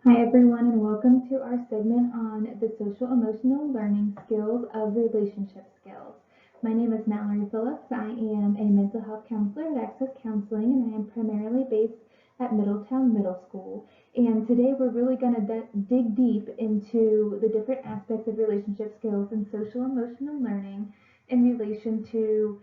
Hi everyone and welcome to our segment on the social emotional learning skills of relationship skills. My name is Mallory Phillips. I am a mental health counselor at Access Counseling and I am primarily based at Middletown Middle School. And today we're really going to dig deep into the different aspects of relationship skills and social emotional learning in relation to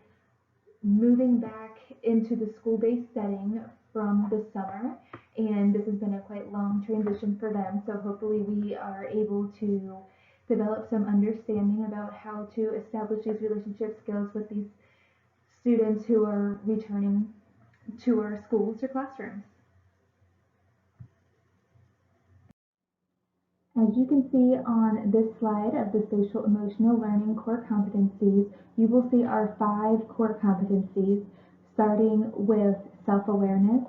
moving back into the school-based setting from the summer, and this has been a quite long transition for them, so hopefully we are able to develop some understanding about how to establish these relationship skills with these students who are returning to our schools or classrooms. As you can see on this slide of the social emotional learning core competencies, you will see our 5 core competencies, starting with self-awareness,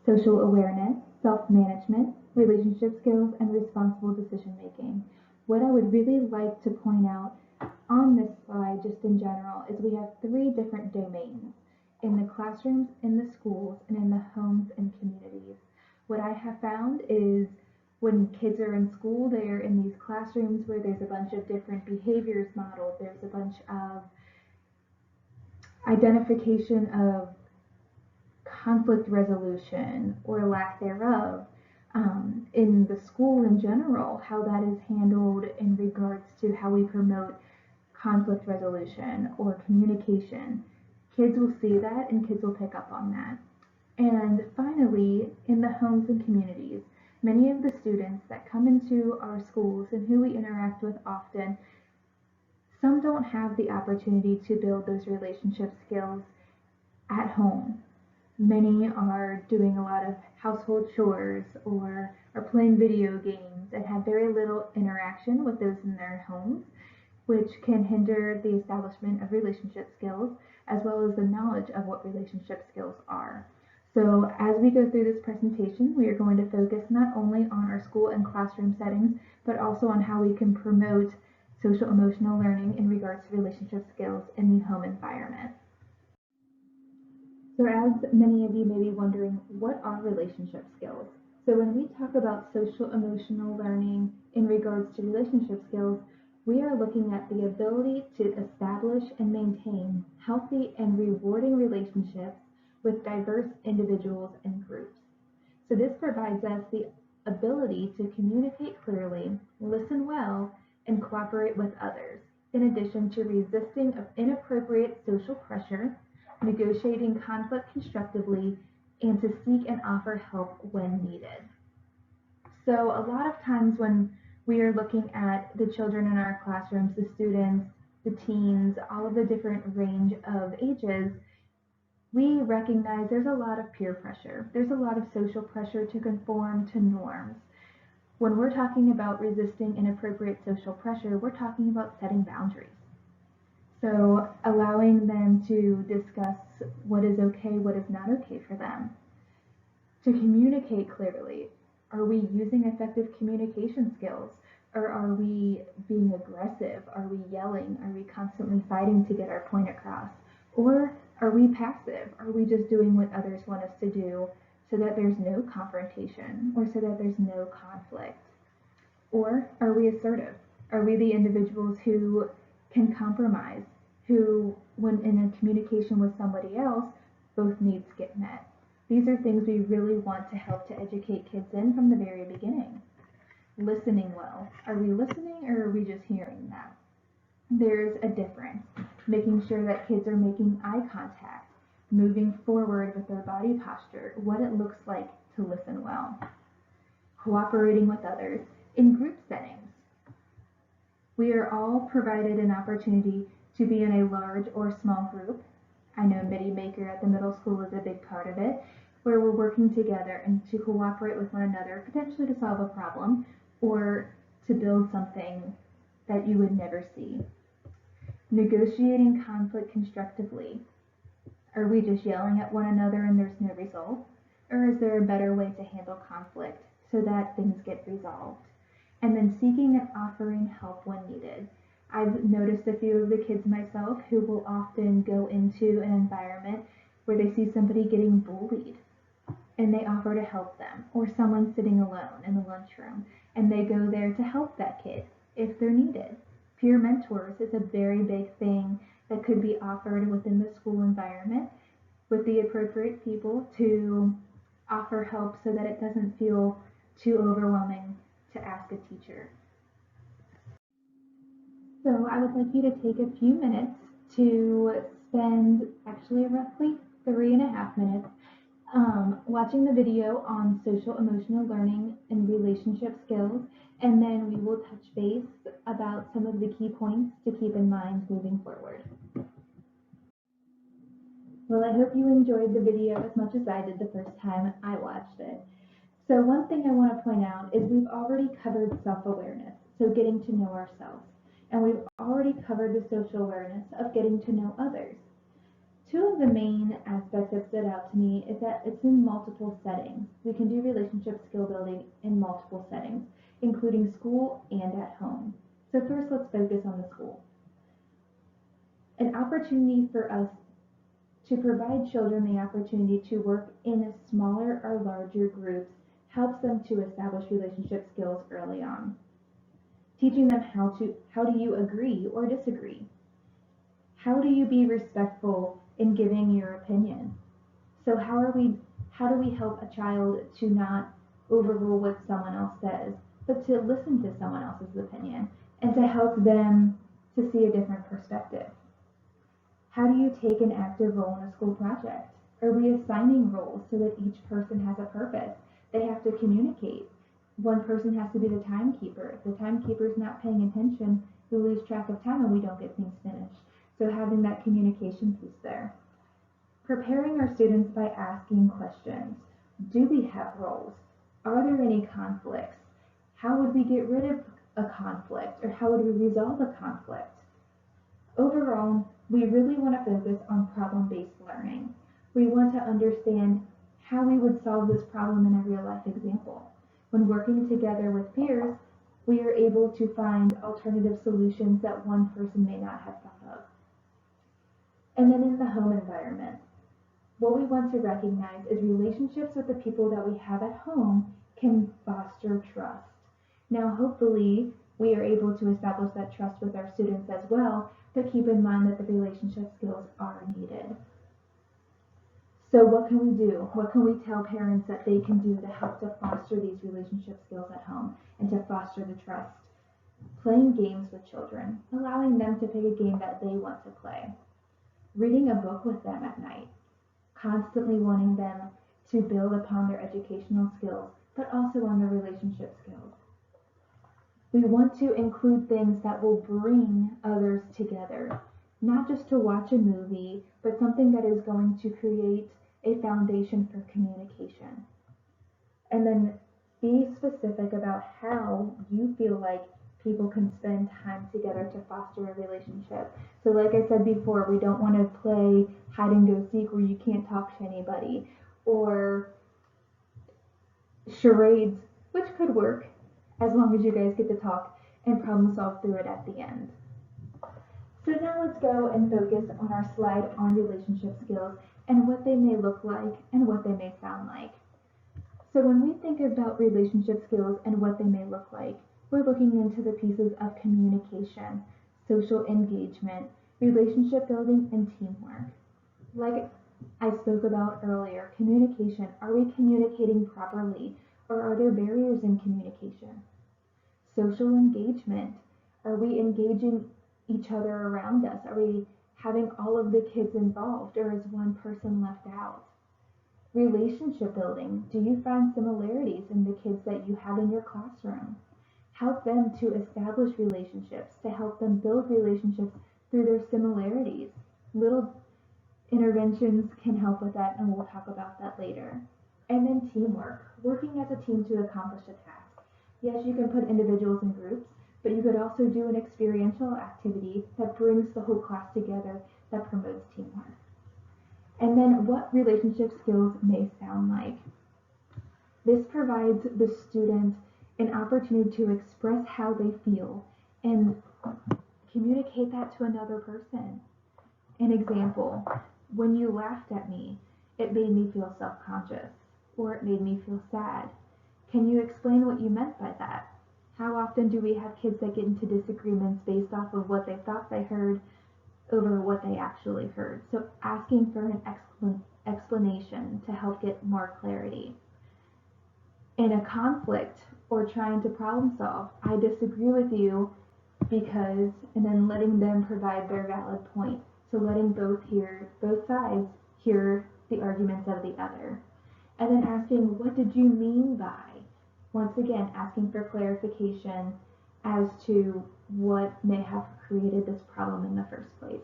social awareness, self-management, relationship skills, and responsible decision-making. What I would really like to point out on this slide, just in general, is we have 3 different domains in the classrooms, in the schools, and in the homes and communities. What I have found is when kids are in school, they are in these classrooms where there's a bunch of different behaviors modeled, there's a bunch of identification of conflict resolution or lack thereof, in the school in general, how that is handled in regards to how we promote conflict resolution or communication. Kids will see that and kids will pick up on that. And finally, in the homes and communities, many of the students that come into our schools and who we interact with often, some don't have the opportunity to build those relationship skills at home. Many are doing a lot of household chores or are playing video games and have very little interaction with those in their homes, which can hinder the establishment of relationship skills as well as the knowledge of what relationship skills are. So as we go through this presentation, we are going to focus not only on our school and classroom settings, but also on how we can promote social emotional learning in regards to relationship skills in the home environment. So as many of you may be wondering, what are relationship skills? So when we talk about social emotional learning in regards to relationship skills, we are looking at the ability to establish and maintain healthy and rewarding relationships with diverse individuals and groups. So this provides us the ability to communicate clearly, listen well, and cooperate with others, in addition to resisting of inappropriate social pressure, negotiating conflict constructively, and to seek and offer help when needed. So a lot of times when we are looking at the children in our classrooms, the students, the teens, all of the different range of ages, we recognize there's a lot of peer pressure. There's a lot of social pressure to conform to norms. When we're talking about resisting inappropriate social pressure, we're talking about setting boundaries. So allowing them to discuss what is okay, what is not okay for them. To communicate clearly. Are we using effective communication skills? Or are we being aggressive? Are we yelling? Are we constantly fighting to get our point across? Or are we passive? Are we just doing what others want us to do so that there's no confrontation or so that there's no conflict? Or are we assertive? Are we the individuals who can compromise, who, when in a communication with somebody else, both needs get met? These are things we really want to help to educate kids in from the very beginning. Listening well. Are we listening or are we just hearing that? There's a difference. Making sure that kids are making eye contact, moving forward with their body posture, what it looks like to listen well. Cooperating with others in group settings. We are all provided an opportunity to be in a large or small group. I know Midi Maker at the middle school is a big part of it, where we're working together and to cooperate with one another, potentially to solve a problem or to build something that you would never see. Negotiating conflict constructively. Are we just yelling at one another and there's no result? Or is there a better way to handle conflict so that things get resolved? And then seeking and offering help when needed. I've noticed a few of the kids myself who will often go into an environment where they see somebody getting bullied. and they offer to help them, or someone sitting alone in the lunchroom and they go there to help that kid if they're needed. Peer mentors is a very big thing that could be offered within the school environment with the appropriate people to offer help so that it doesn't feel too overwhelming to ask a teacher. So I would like you to take a few minutes to spend actually roughly 3.5 minutes watching the video on social emotional learning and relationship skills, and then we will touch base about some of the key points to keep in mind moving forward. Well, I hope you enjoyed the video as much as I did the first time I watched it. So one thing I want to point out is we've already covered self-awareness, so getting to know ourselves, and we've already covered the social awareness of getting to know others. Two of the main aspects that stood out to me is that it's in multiple settings. We can do relationship skill building in multiple settings, including school and at home. So first, let's focus on the school. An opportunity for us to provide children the opportunity to work in smaller or larger groups helps them to establish relationship skills early on. Teaching them how do you agree or disagree? How do you be respectful in giving your opinion? So how do we help a child to not overrule what someone else says, but to listen to someone else's opinion and to help them to see a different perspective? How do you take an active role in a school project? Are we assigning roles so that each person has a purpose? They have to communicate. One person has to be the timekeeper. If the timekeeper is not paying attention, we lose track of time and we don't get things finished. So having that communication piece there. Preparing our students by asking questions. Do we have roles? Are there any conflicts? How would we get rid of a conflict, or how would we resolve a conflict? Overall, we really want to focus on problem-based learning. We want to understand how we would solve this problem in a real-life example. When working together with peers, we are able to find alternative solutions that one person may not have thought of. And then in the home environment, what we want to recognize is relationships with the people that we have at home can foster trust. Now, hopefully, we are able to establish that trust with our students as well, but keep in mind that the relationship skills are needed. So what can we do? What can we tell parents that they can do to help to foster these relationship skills at home and to foster the trust? Playing games with children, allowing them to pick a game that they want to play. Reading a book with them at night, constantly wanting them to build upon their educational skills, but also on their relationship skills. We want to include things that will bring others together, not just to watch a movie, but something that is going to create a foundation for communication. And then be specific about how you feel like people can spend time together to foster a relationship. So like I said before, we don't want to play hide and go seek where you can't talk to anybody, or charades, which could work as long as you guys get to talk and problem solve through it at the end. So now let's go and focus on our slide on relationship skills and what they may look like and what they may sound like. So when we think about relationship skills and what they may look like, we're looking into the pieces of communication, social engagement, relationship building, and teamwork. Like I spoke about earlier, communication. Are we communicating properly, or are there barriers in communication? Social engagement. Are we engaging each other around us? Are we having all of the kids involved, or is one person left out? Relationship building. Do you find similarities in the kids that you have in your classroom? Help them to establish relationships, to help them build relationships through their similarities. Little interventions can help with that, and we'll talk about that later. And then teamwork, working as a team to accomplish a task. Yes, you can put individuals in groups, but you could also do an experiential activity that brings the whole class together, that promotes teamwork. And then what relationship skills may sound like. This provides the student an opportunity to express how they feel and communicate that to another person. An example, when you laughed at me, it made me feel self-conscious. or it made me feel sad. Can you explain what you meant by that? How often do we have kids that get into disagreements based off of what they thought they heard over what they actually heard? So asking for an explanation to help get more clarity. In a conflict or trying to problem solve, I disagree with you because, and then letting them provide their valid point. So letting both sides hear the arguments of the other. And then asking, what did you mean by? Once again, asking for clarification as to what may have created this problem in the first place.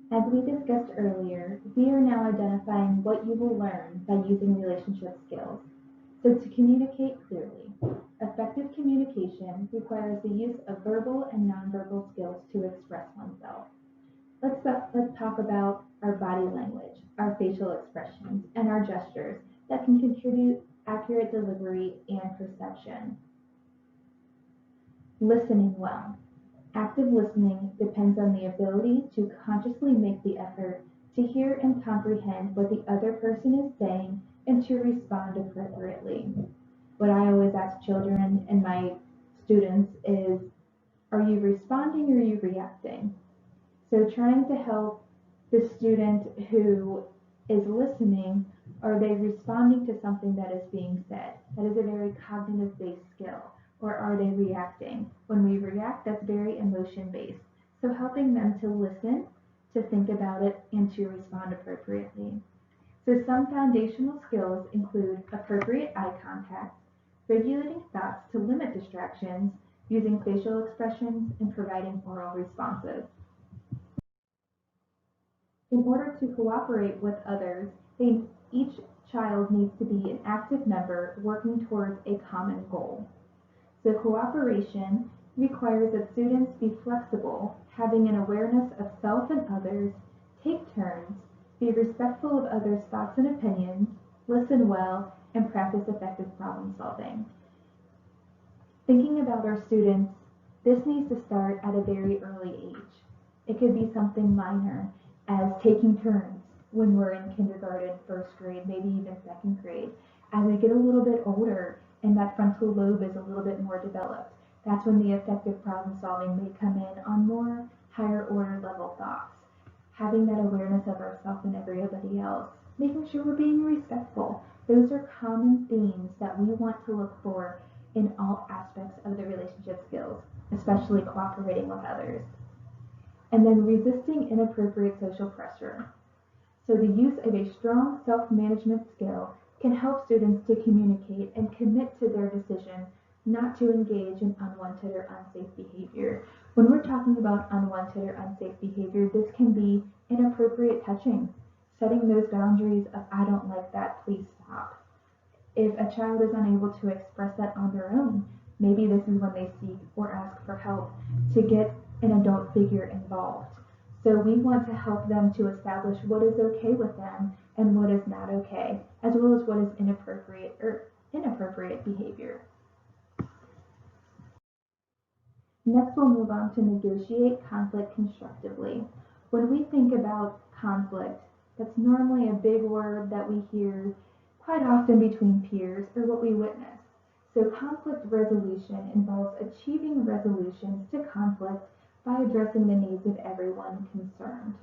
As we discussed earlier, we are now identifying what you will learn by using relationship skills. So to communicate clearly, effective communication requires the use of verbal and nonverbal skills to express oneself. Let's talk about our body language, our facial expressions, and our gestures that can contribute accurate delivery and perception. Listening well. Active listening depends on the ability to consciously make the effort to hear and comprehend what the other person is saying and to respond appropriately. What I always ask children and my students is, are you responding or are you reacting? So trying to help the student who is listening, are they responding to something that is being said? That is a very cognitive-based skill. Or are they reacting? When we react, that's very emotion-based. So helping them to listen, to think about it, and to respond appropriately. So some foundational skills include appropriate eye contact, regulating thoughts to limit distractions, using facial expressions, and providing oral responses. In order to cooperate with others, each child needs to be an active member working towards a common goal. So cooperation requires that students be flexible, having an awareness of self and others, take turns, be respectful of others' thoughts and opinions, listen well, and practice effective problem solving. Thinking about our students, this needs to start at a very early age. It could be something minor as taking turns when we're in kindergarten, first grade, maybe even second grade. As we get a little bit older and that frontal lobe is a little bit more developed, that's when the effective problem solving may come in on more higher order level thoughts. Having that awareness of ourselves and everybody else, making sure we're being respectful. Those are common themes that we want to look for in all aspects of the relationship skills, especially cooperating with others. And then resisting inappropriate social pressure. So the use of a strong self-management skill can help students to communicate and commit to their decision not to engage in unwanted or unsafe behavior. When we're talking about unwanted or unsafe behavior, this can be inappropriate touching, setting those boundaries of I don't like that, please stop. If a child is unable to express that on their own, maybe this is when they seek or ask for help to get an adult figure involved. So we want to help them to establish what is okay with them and what is not okay, as well as what is inappropriate behavior. Next, we'll move on to negotiate conflict constructively. When we think about conflict, that's normally a big word that we hear quite often between peers or what we witness. So conflict resolution involves achieving resolutions to conflict by addressing the needs of everyone concerned.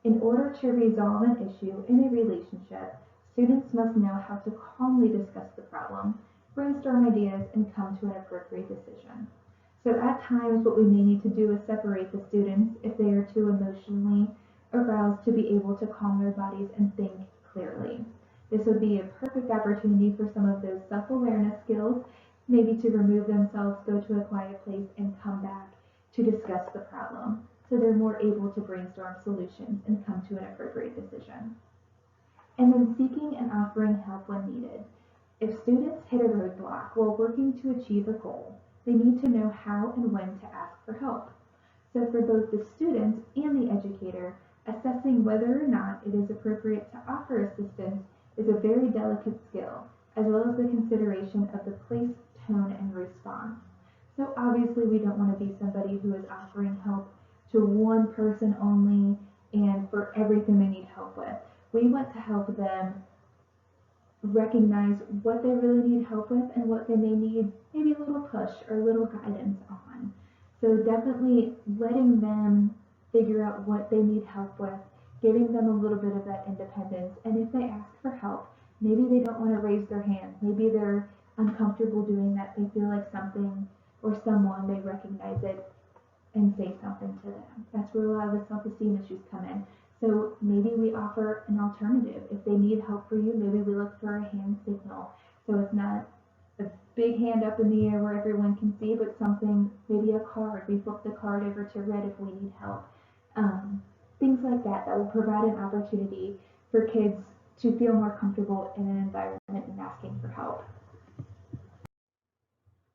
In order to resolve an issue in a relationship, students must know how to calmly discuss the problem, brainstorm ideas, and come to an appropriate decision. So at times what we may need to do is separate the students if they are too emotionally aroused to be able to calm their bodies and think clearly. This would be a perfect opportunity for some of those self-awareness skills, maybe to remove themselves, go to a quiet place, and come back to discuss the problem. So they're more able to brainstorm solutions and come to an appropriate decision. And then seeking and offering help when needed. If students hit a roadblock while working to achieve a goal, they need to know how and when to ask for help. So for both the student and the educator, assessing whether or not it is appropriate to offer assistance is a very delicate skill, as well as the consideration of the place, tone, and response. So obviously we don't want to be somebody who is offering help to one person only and for everything they need help with. We want to help them recognize what they really need help with and what they may need maybe a little push or a little guidance on. So definitely letting them figure out what they need help with, giving them a little bit of that independence. And if they ask for help, maybe they don't want to raise their hand. Maybe they're uncomfortable doing that. They feel like something or someone may recognize it and say something to them. That's where a lot of the self-esteem issues come in. So maybe we offer an alternative. If they need help for you, maybe we look for a hand signal. So it's not a big hand up in the air where everyone can see, but something, maybe a card. We flip the card over to red if we need help. Things like that that will provide an opportunity for kids to feel more comfortable in an environment and asking for help.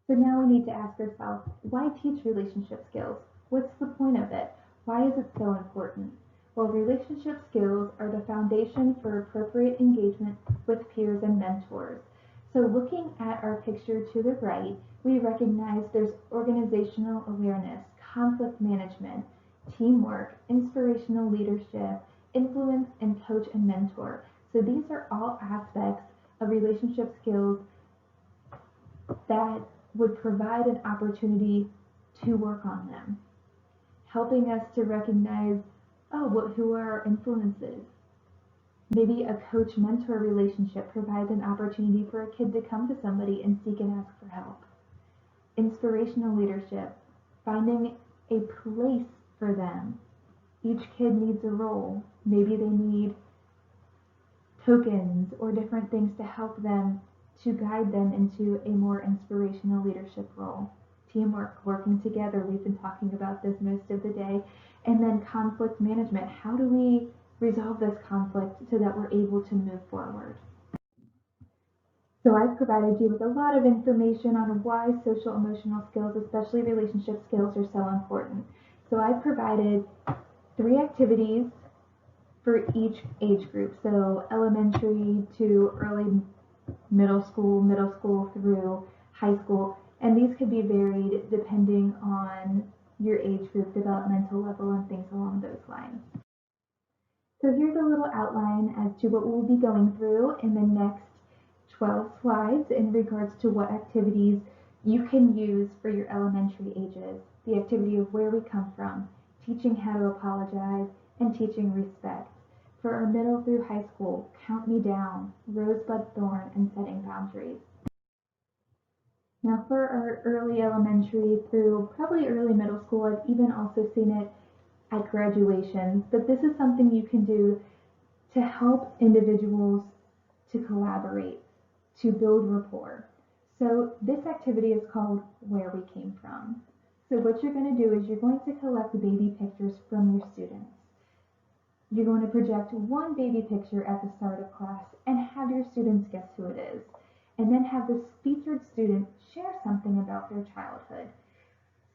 So now we need to ask ourselves, why teach relationship skills? What's the point of it? Why is it so important? Well, relationship skills are the foundation for appropriate engagement with peers and mentors. So looking at our picture to the right, we recognize there's organizational awareness, conflict management, teamwork, inspirational leadership, influence, and coach and mentor. So these are all aspects of relationship skills that would provide an opportunity to work on them, helping us to recognize, who are our influences. Maybe a coach-mentor relationship provides an opportunity for a kid to come to somebody and seek and ask for help. Inspirational leadership, finding a place for them. Each kid needs a role. Maybe they need tokens or different things to help them to guide them into a more inspirational leadership role. Teamwork, working together, we've been talking about this most of the day. And then conflict management, how do we resolve this conflict so that we're able to move forward? So I've provided you with a lot of information on why social emotional skills, especially relationship skills, are so important. So I've provided 3 activities for each age group, so elementary to early middle school through high school, and these could be varied depending on your age group, developmental level, and things along those lines. So here's a little outline as to what we'll be going through in the next 12 slides in regards to what activities you can use for your elementary ages. The activity of where we come from, teaching how to apologize, and teaching respect. For our middle through high school, count me down, rosebud thorn, and setting boundaries. Now for our early elementary through probably early middle school, I've even also seen it at graduations, but this is something you can do to help individuals to collaborate, to build rapport. So this activity is called Where We Came From. So what you're going to do is you're going to collect baby pictures from your students. You're going to project one baby picture at the start of class and have your students guess who it is. And then have this featured student share something about their childhood.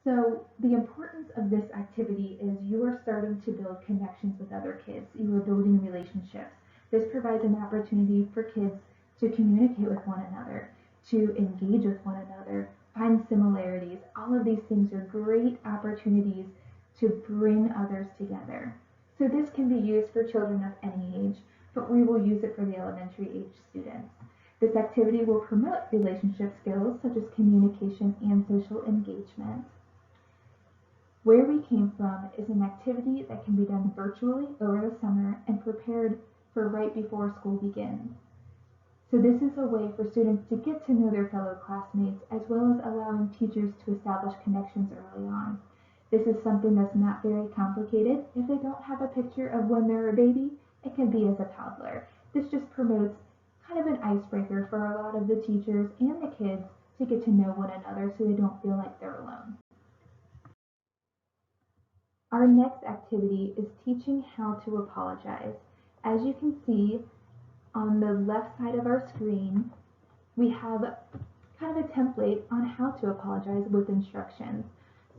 So the importance of this activity is you are starting to build connections with other kids. You are building relationships. This provides an opportunity for kids to communicate with one another, to engage with one another, find similarities. All of these things are great opportunities to bring others together. So this can be used for children of any age, but we will use it for the elementary age students. This activity will promote relationship skills such as communication and social engagement. Where We Came From is an activity that can be done virtually over the summer and prepared for right before school begins. So this is a way for students to get to know their fellow classmates as well as allowing teachers to establish connections early on. This is something that's not very complicated. If they don't have a picture of when they're a baby, it can be as a toddler. This just promotes kind of an icebreaker for a lot of the teachers and the kids to get to know one another so they don't feel like they're alone. Our next activity is teaching how to apologize. As you can see on the left side of our screen, we have kind of a template on how to apologize with instructions.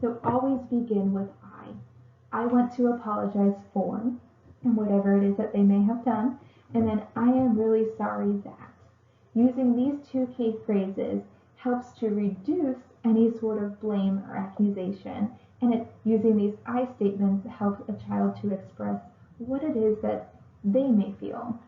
So always begin with I. I want to apologize for, and whatever it is that they may have done, and then I am really sorry that. Using these 2 key phrases helps to reduce any sort of blame or accusation, and using these I statements helps a child to express what it is that they may feel.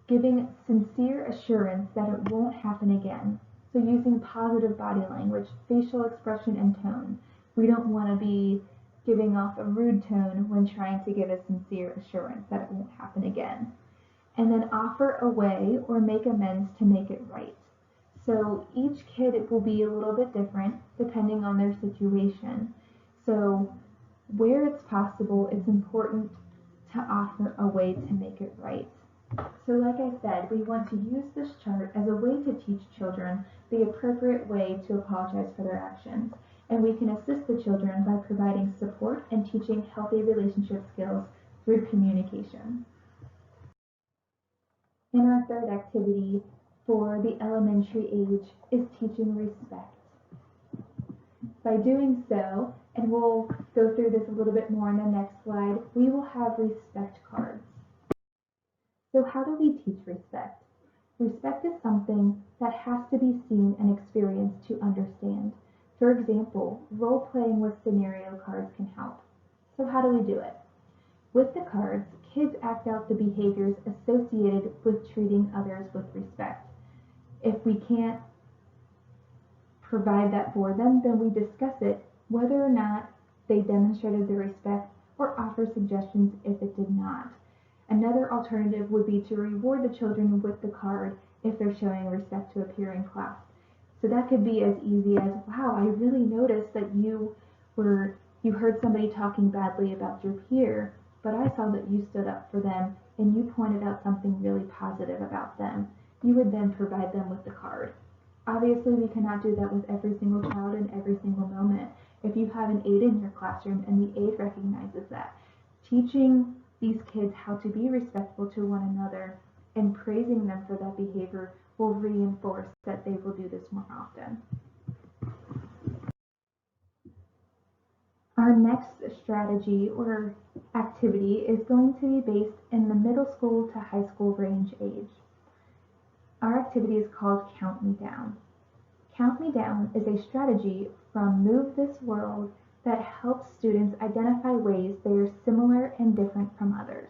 Giving sincere assurance that it won't happen again. So using positive body language, facial expression, and tone. We don't want to be giving off a rude tone when trying to give a sincere assurance that it won't happen again. And then offer a way or make amends to make it right. So each kid will be a little bit different depending on their situation. So where it's possible, it's important to offer a way to make it right. So like I said, we want to use this chart as a way to teach children the appropriate way to apologize for their actions. And we can assist the children by providing support and teaching healthy relationship skills through communication. And our third activity for the elementary age is teaching respect. By doing so, and we'll go through this a little bit more in the next slide, we will have respect cards. So how do we teach respect? Respect is something that has to be seen and experienced to understand. For example, role-playing with scenario cards can help. So how do we do it? With the cards, kids act out the behaviors associated with treating others with respect. If we can't provide that for them, then we discuss it, whether or not they demonstrated the respect, or offer suggestions if it did not. Another alternative would be to reward the children with the card if they're showing respect to a peer in class. So that could be as easy as, wow, I really noticed that you heard somebody talking badly about your peer, but I saw that you stood up for them and you pointed out something really positive about them. You would then provide them with the card. Obviously, we cannot do that with every single child in every single moment. If you have an aide in your classroom and the aide recognizes that, teaching these kids how to be respectful to one another and praising them for that behavior will reinforce that they will do this more often. Our next strategy or activity is going to be based in the middle school to high school range age. Our activity is called Count Me Down. Count Me Down is a strategy from Move This World that helps students identify ways they are similar and different from others.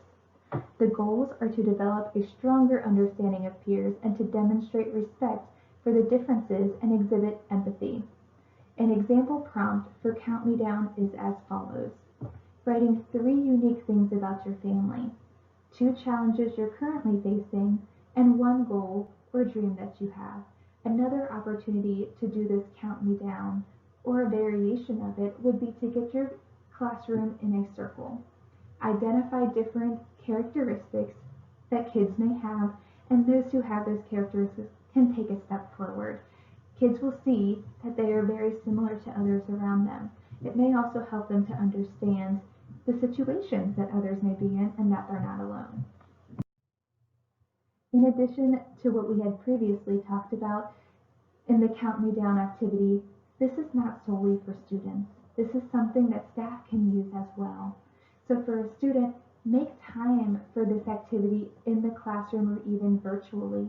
The goals are to develop a stronger understanding of peers and to demonstrate respect for the differences and exhibit empathy. An example prompt for Count Me Down is as follows. Writing 3 unique things about your family, 2 challenges you're currently facing, and 1 goal or dream that you have. Another opportunity to do this Count Me Down, or a variation of it, would be to get your classroom in a circle. Identify different characteristics that kids may have, and those who have those characteristics can take a step forward. Kids will see that they are very similar to others around them. It may also help them to understand the situations that others may be in and that they're not alone. In addition to what we had previously talked about in the Count Me Down activity, this is not solely for students. This is something that staff can use as well. So for a student, make time for this activity in the classroom or even virtually.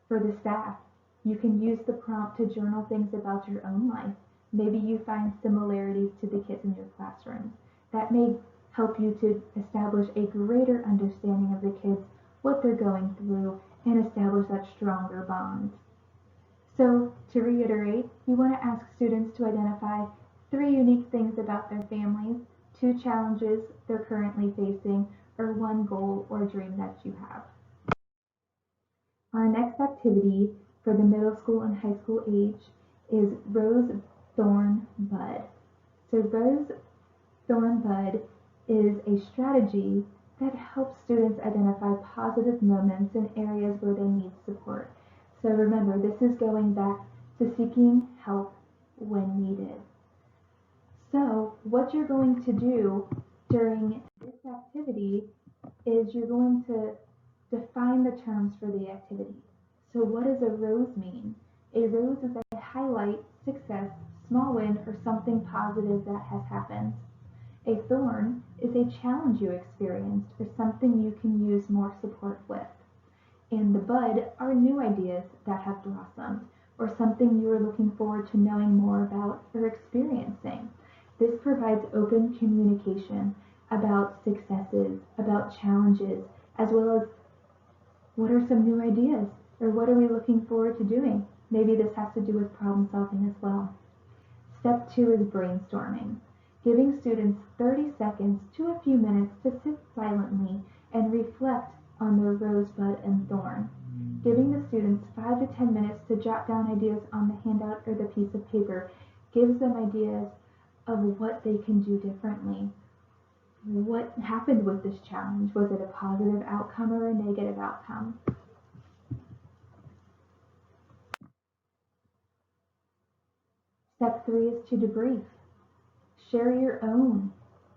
For the staff, you can use the prompt to journal things about your own life. Maybe you find similarities to the kids in your classroom. That may help you to establish a greater understanding of the kids, what they're going through, and establish that stronger bond. So to reiterate, you want to ask students to identify 3 unique things about their families, 2 challenges they're currently facing, or 1 goal or dream that you have. Our next activity for the middle school and high school age is Rose, Thorn, Bud. So Rose, Thorn, Bud is a strategy that helps students identify positive moments in areas where they need support. So remember, this is going back to seeking help when needed. So what you're going to do during this activity is you're going to define the terms for the activity. So what does a rose mean? A rose is a highlight, success, small win, or something positive that has happened. A thorn is a challenge you experienced or something you can use more support with. And the bud are new ideas that have blossomed or something you are looking forward to knowing more about or experiencing. This provides open communication, about successes, about challenges, as well as what are some new ideas or what are we looking forward to doing? Maybe this has to do with problem solving as well. Step 2 is brainstorming, giving students 30 seconds to a few minutes to sit silently and reflect on their rosebud and thorn. Giving the students 5 to 10 minutes to jot down ideas on the handout or the piece of paper gives them ideas of what they can do differently. What happened with this challenge? Was it a positive outcome or a negative outcome? Step 3 is to debrief. Share your own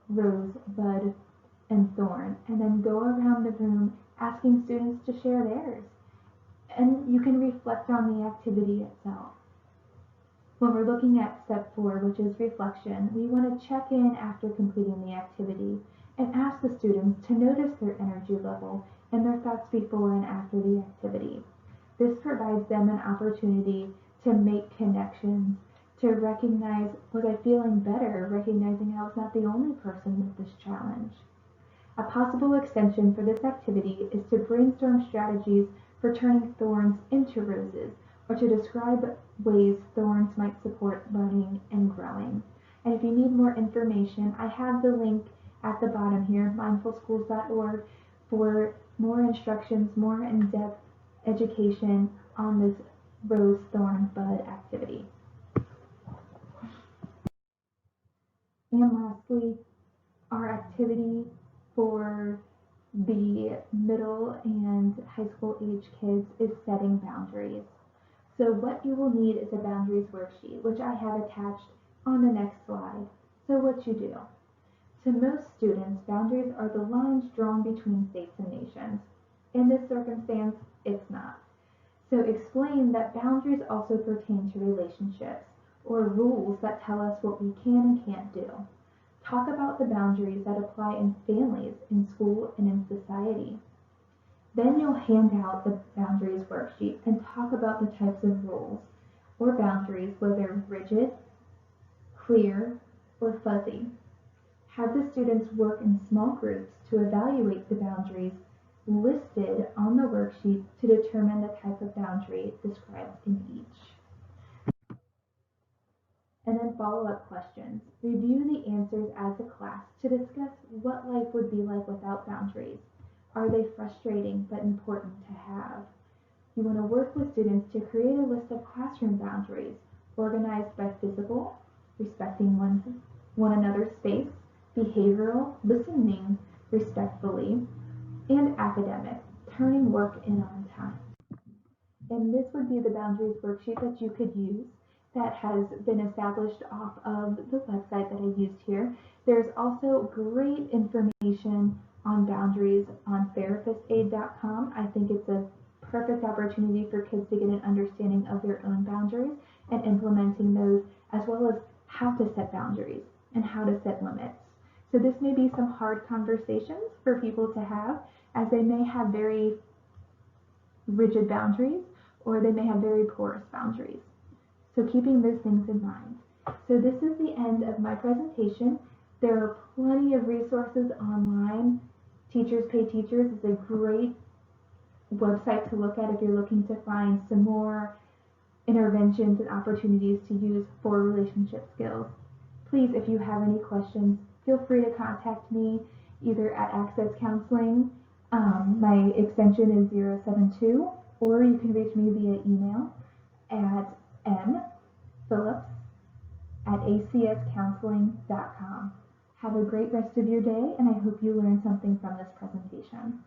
rose, bud, and thorn, and then go around the room asking students to share theirs. And you can reflect on the activity itself. When we're looking at step 4, which is reflection, we want to check in after completing the activity and ask the students to notice their energy level and their thoughts before and after the activity. This provides them an opportunity to make connections, to recognize, was I feeling better, recognizing I was not the only person with this challenge. A possible extension for this activity is to brainstorm strategies for turning thorns into roses, or to describe ways thorns might support learning and growing. And if you need more information, I have the link at the bottom here, mindfulschools.org, for more instructions, more in-depth education on this rose, thorn, bud activity. And lastly, our activity for the middle and high school age kids is setting boundaries. So what you will need is a boundaries worksheet, which I have attached on the next slide. So what you do. To most students, boundaries are the lines drawn between states and nations. In this circumstance, it's not. So explain that boundaries also pertain to relationships, or rules that tell us what we can and can't do. Talk about the boundaries that apply in families, in school, and in society. Then you'll hand out the boundaries worksheet and talk about the types of rules or boundaries, whether rigid, clear, or fuzzy. Have the students work in small groups to evaluate the boundaries listed on the worksheet to determine the type of boundary described in each. And then follow-up questions. Review the answers as a class to discuss what life would be like without boundaries. Are they frustrating but important to have? You want to work with students to create a list of classroom boundaries organized by physical, respecting one another's space, behavioral, listening respectfully, and academic, turning work in on time. And this would be the boundaries worksheet that you could use that has been established off of the website that I used here. There's also great information on boundaries on therapistaid.com. I think it's a perfect opportunity for kids to get an understanding of their own boundaries and implementing those, as well as how to set boundaries and how to set limits. So this may be some hard conversations for people to have, as they may have very rigid boundaries or they may have very porous boundaries. So keeping those things in mind. So this is the end of my presentation. There are plenty of resources online. Teachers Pay Teachers is a great website to look at if you're looking to find some more interventions and opportunities to use for relationship skills. Please, if you have any questions, feel free to contact me either at Access Counseling. My extension is 072, or you can reach me via email at mphillips@acscounseling.com. Have a great rest of your day, and I hope you learned something from this presentation.